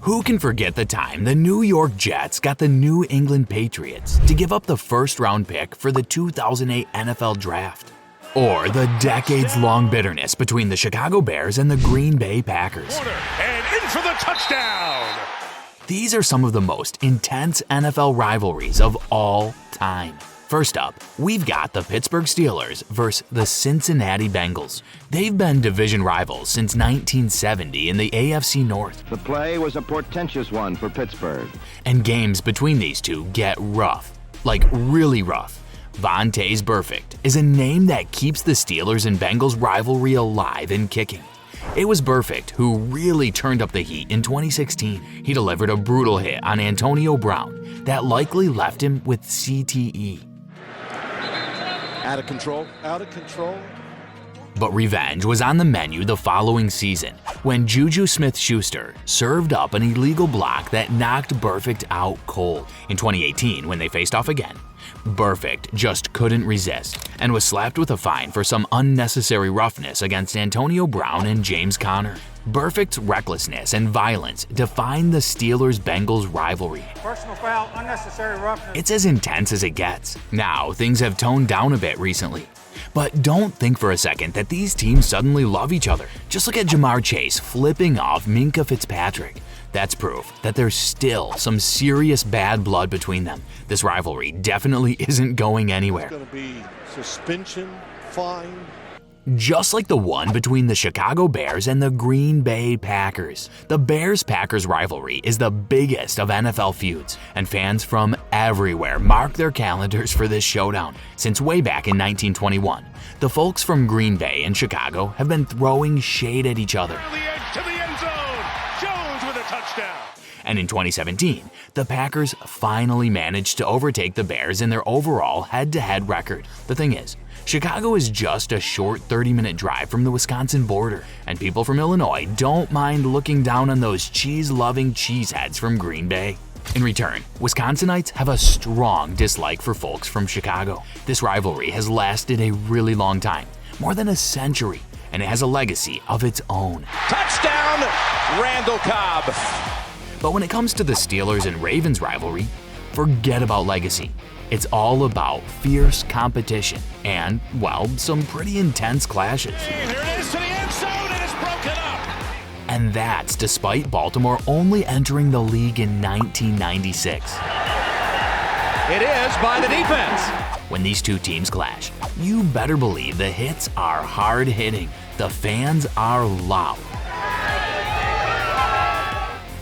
Who can forget the time the New York Jets got the New England Patriots to give up the first-round pick for the 2008 NFL Draft? Or the decades-long bitterness between the Chicago Bears and the Green Bay Packers? And in for the touchdown! These are some of the most intense NFL rivalries of all time. First up, we've got the Pittsburgh Steelers versus the Cincinnati Bengals. They've been division rivals since 1970 in the AFC North. The play was a portentous one for Pittsburgh. And games between these two get rough, like really rough. Vontaze Burfict is a name that keeps the Steelers and Bengals rivalry alive and kicking. It was Burfict who really turned up the heat in 2016. He delivered a brutal hit on Antonio Brown that likely left him with CTE. Out of control, out of control. But revenge was on the menu the following season when Juju Smith-Schuster served up an illegal block that knocked Burfict out cold. In 2018, when they faced off again, Burfict just couldn't resist and was slapped with a fine for some unnecessary roughness against Antonio Brown and James Conner. Burfict's recklessness and violence defined the Steelers-Bengals rivalry. Personal foul, unnecessary roughness. It's as intense as it gets. Now, things have toned down a bit recently. But don't think for a second that these teams suddenly love each other. Just look at Jamar Chase flipping off Minkah Fitzpatrick. That's proof that there's still some serious bad blood between them. This rivalry definitely isn't going anywhere. It's going to be suspension, fine. Just like the one between the Chicago Bears and the Green Bay Packers. The Bears-Packers rivalry is the biggest of NFL feuds, and fans from everywhere mark their calendars for this showdown. Since way back in 1921, the folks from Green Bay and Chicago have been throwing shade at each other. The edge to the end zone. Jones with a touchdown. And in 2017, the Packers finally managed to overtake the Bears in their overall head-to-head record. The thing is, Chicago is just a short 30-minute drive from the Wisconsin border, and people from Illinois don't mind looking down on those cheese-loving cheeseheads from Green Bay. In return, Wisconsinites have a strong dislike for folks from Chicago. This rivalry has lasted a really long time, more than a century, and it has a legacy of its own. Touchdown, Randall Cobb. But when it comes to the Steelers and Ravens rivalry, forget about legacy. It's all about fierce competition and, well, some pretty intense clashes. Here it is to the end zone, and it's broken up. And that's despite Baltimore only entering the league in 1996. It is by the defense. When these two teams clash, you better believe the hits are hard-hitting, the fans are loud,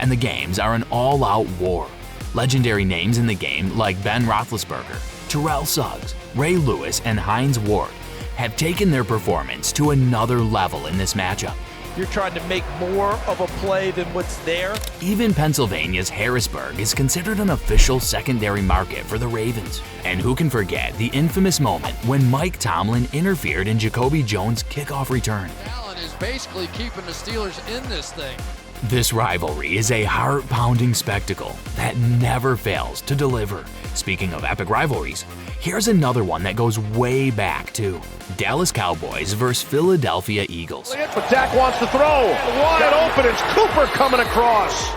and the games are an all-out war. Legendary names in the game like Ben Roethlisberger, Terrell Suggs, Ray Lewis, and Hines Ward have taken their performance to another level in this matchup. You're trying to make more of a play than what's there. Even Pennsylvania's Harrisburg is considered an official secondary market for the Ravens. And who can forget the infamous moment when Mike Tomlin interfered in Jacoby Jones' kickoff return? Allen is basically keeping the Steelers in this thing. This rivalry is a heart-pounding spectacle that never fails to deliver. Speaking of epic rivalries, here's another one that goes way back too. Dallas Cowboys versus Philadelphia Eagles. But Dak wants to throw. Wide open, it's Cooper coming across.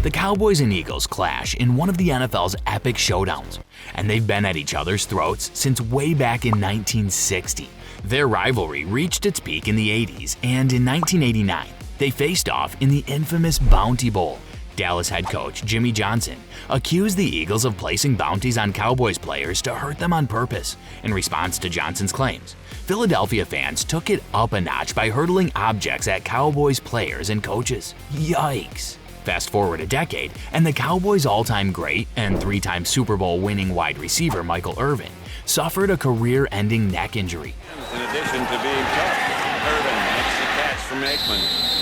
The Cowboys and Eagles clash in one of the NFL's epic showdowns, and they've been at each other's throats since way back in 1960. Their rivalry reached its peak in the 80s, and in 1989, they faced off in the infamous Bounty Bowl. Dallas head coach Jimmy Johnson accused the Eagles of placing bounties on Cowboys players to hurt them on purpose. In response to Johnson's claims, Philadelphia fans took it up a notch by hurtling objects at Cowboys players and coaches. Yikes! Fast forward a decade, and the Cowboys' all-time great and three-time Super Bowl winning wide receiver Michael Irvin suffered a career-ending neck injury. In addition to being tough, Irvin makes the catch from Aikman.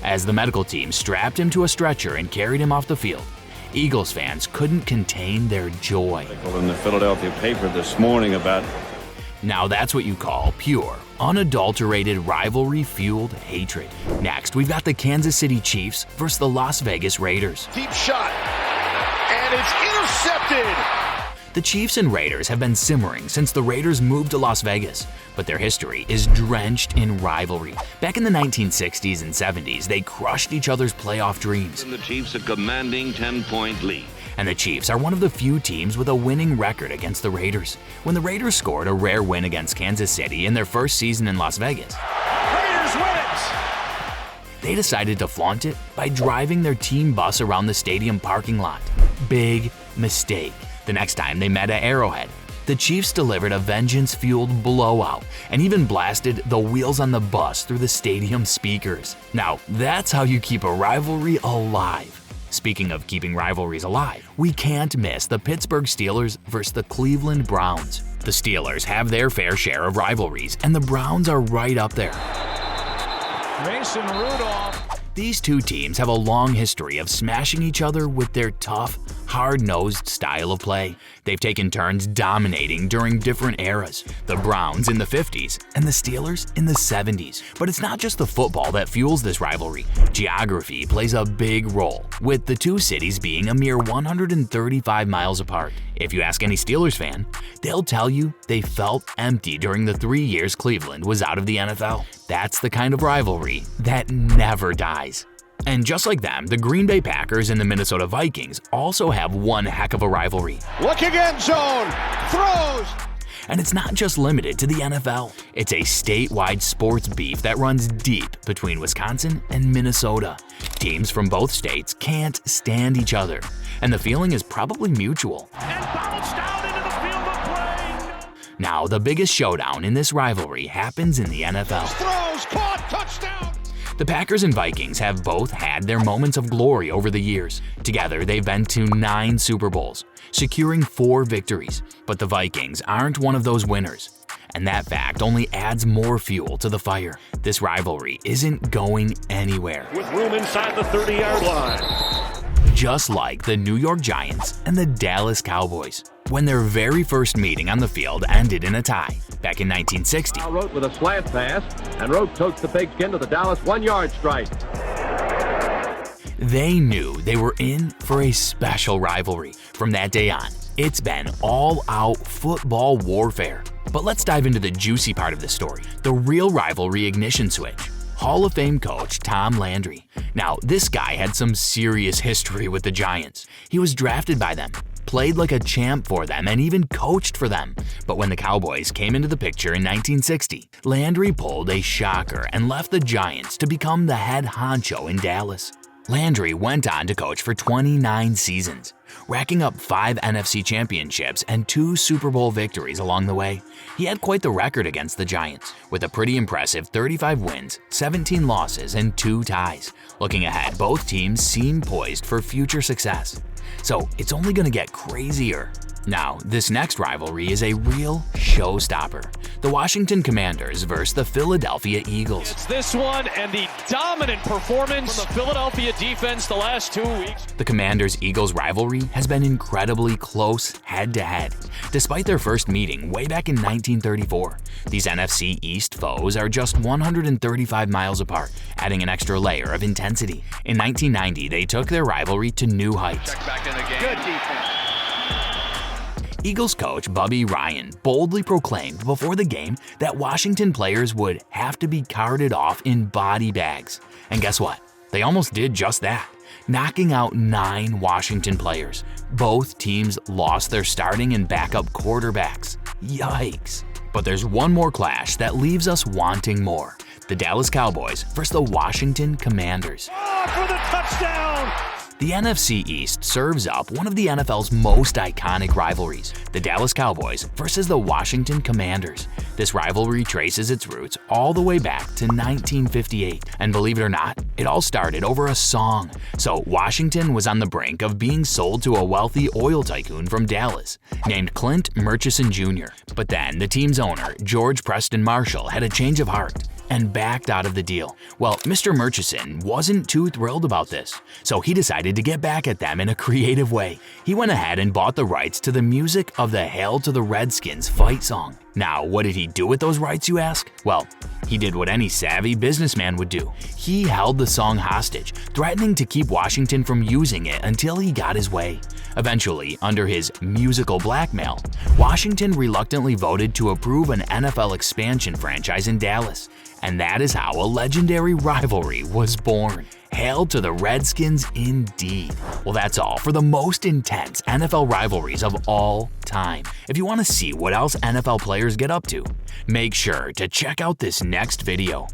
As the medical team strapped him to a stretcher and carried him off the field, Eagles fans couldn't contain their joy. In the Philadelphia paper this morning about... Now that's what you call pure, unadulterated rivalry-fueled hatred. Next, we've got the Kansas City Chiefs versus the Las Vegas Raiders. Deep shot, and it's intercepted. The Chiefs and Raiders have been simmering since the Raiders moved to Las Vegas, but their history is drenched in rivalry. Back in the 1960s and 70s, they crushed each other's playoff dreams. And the Chiefs a commanding 10-point lead. And the Chiefs are one of the few teams with a winning record against the Raiders. When the Raiders scored a rare win against Kansas City in their first season in Las Vegas, Raiders win it! they decided to flaunt it by driving their team bus around the stadium parking lot. Big mistake. The next time they met at Arrowhead, the Chiefs delivered a vengeance-fueled blowout and even blasted the wheels on the bus through the stadium speakers. Now, that's how you keep a rivalry alive. Speaking of keeping rivalries alive, we can't miss the Pittsburgh Steelers versus the Cleveland Browns. The Steelers have their fair share of rivalries, and the Browns are right up there. Mason Rudolph. These two teams have a long history of smashing each other with their tough, hard-nosed style of play. They've taken turns dominating during different eras, the Browns in the 50s and the Steelers in the 70s. But it's not just the football that fuels this rivalry. Geography plays a big role, with the two cities being a mere 135 miles apart. If you ask any Steelers fan, they'll tell you they felt empty during the 3 years Cleveland was out of the NFL. That's the kind of rivalry that never dies. And just like them, the Green Bay Packers and the Minnesota Vikings also have one heck of a rivalry. Looking end zone. Throws. And it's not just limited to the NFL. It's a statewide sports beef that runs deep between Wisconsin and Minnesota. Teams from both states can't stand each other, and the feeling is probably mutual. And bounced out into the field of play. Now, the biggest showdown in this rivalry happens in the NFL. Throws. Caught. Touchdown. The Packers and Vikings have both had their moments of glory over the years. Together, they've been to 9 Super Bowls, securing 4 victories. But the Vikings aren't one of those winners, and that fact only adds more fuel to the fire. This rivalry isn't going anywhere. With room inside the 30-yard line. Just like the New York Giants and the Dallas Cowboys, when their very first meeting on the field ended in a tie. Back in 1960, Rote with a slant pass, and Rote totes the pigskin to the Dallas 1-yard stripe. they knew they were in for a special rivalry. From that day on, it's been all-out football warfare. But let's dive into the juicy part of the story, the real rivalry ignition switch. Hall of Fame coach Tom Landry. Now, this guy had some serious history with the Giants. He was drafted by them, played like a champ for them, and even coached for them. But when the Cowboys came into the picture in 1960, Landry pulled a shocker and left the Giants to become the head honcho in Dallas. Landry went on to coach for 29 seasons, racking up 5 NFC championships and 2 Super Bowl victories along the way. He had quite the record against the Giants, with a pretty impressive 35 wins, 17 losses, and 2 ties. Looking ahead, both teams seem poised for future success. So it's only going to get crazier. Now, this next rivalry is a real showstopper. The Washington Commanders versus the Philadelphia Eagles. It's this one and the dominant performance from the Philadelphia defense the last 2 weeks. The Commanders-Eagles rivalry has been incredibly close head-to-head. Despite their first meeting way back in 1934, these NFC East foes are just 135 miles apart, adding an extra layer of intensity. In 1990, they took their rivalry to new heights. Check back in the game. Good defense. Eagles coach Bubby Ryan boldly proclaimed before the game that Washington players would have to be carted off in body bags. And guess what? They almost did just that, knocking out 9 Washington players. Both teams lost their starting and backup quarterbacks. Yikes. But there's one more clash that leaves us wanting more. The Dallas Cowboys versus the Washington Commanders. Oh, for the touchdown! The NFC East serves up one of the NFL's most iconic rivalries, the Dallas Cowboys versus the Washington Commanders. This rivalry traces its roots all the way back to 1958, and believe it or not, it all started over a song. So Washington was on the brink of being sold to a wealthy oil tycoon from Dallas named Clint Murchison Jr. But then the team's owner, George Preston Marshall, had a change of heart and backed out of the deal. Well, Mr. Murchison wasn't too thrilled about this, so he decided to get back at them in a creative way. He went ahead and bought the rights to the music of the Hail to the Redskins fight song. Now, what did he do with those rights, you ask? Well, he did what any savvy businessman would do. He held the song hostage, threatening to keep Washington from using it until he got his way. Eventually, under his musical blackmail, Washington reluctantly voted to approve an NFL expansion franchise in Dallas. And that is how a legendary rivalry was born. Hail to the Redskins indeed. Well, that's all for the most intense NFL rivalries of all time. If you want to see what else NFL players get up to, make sure to check out this next video.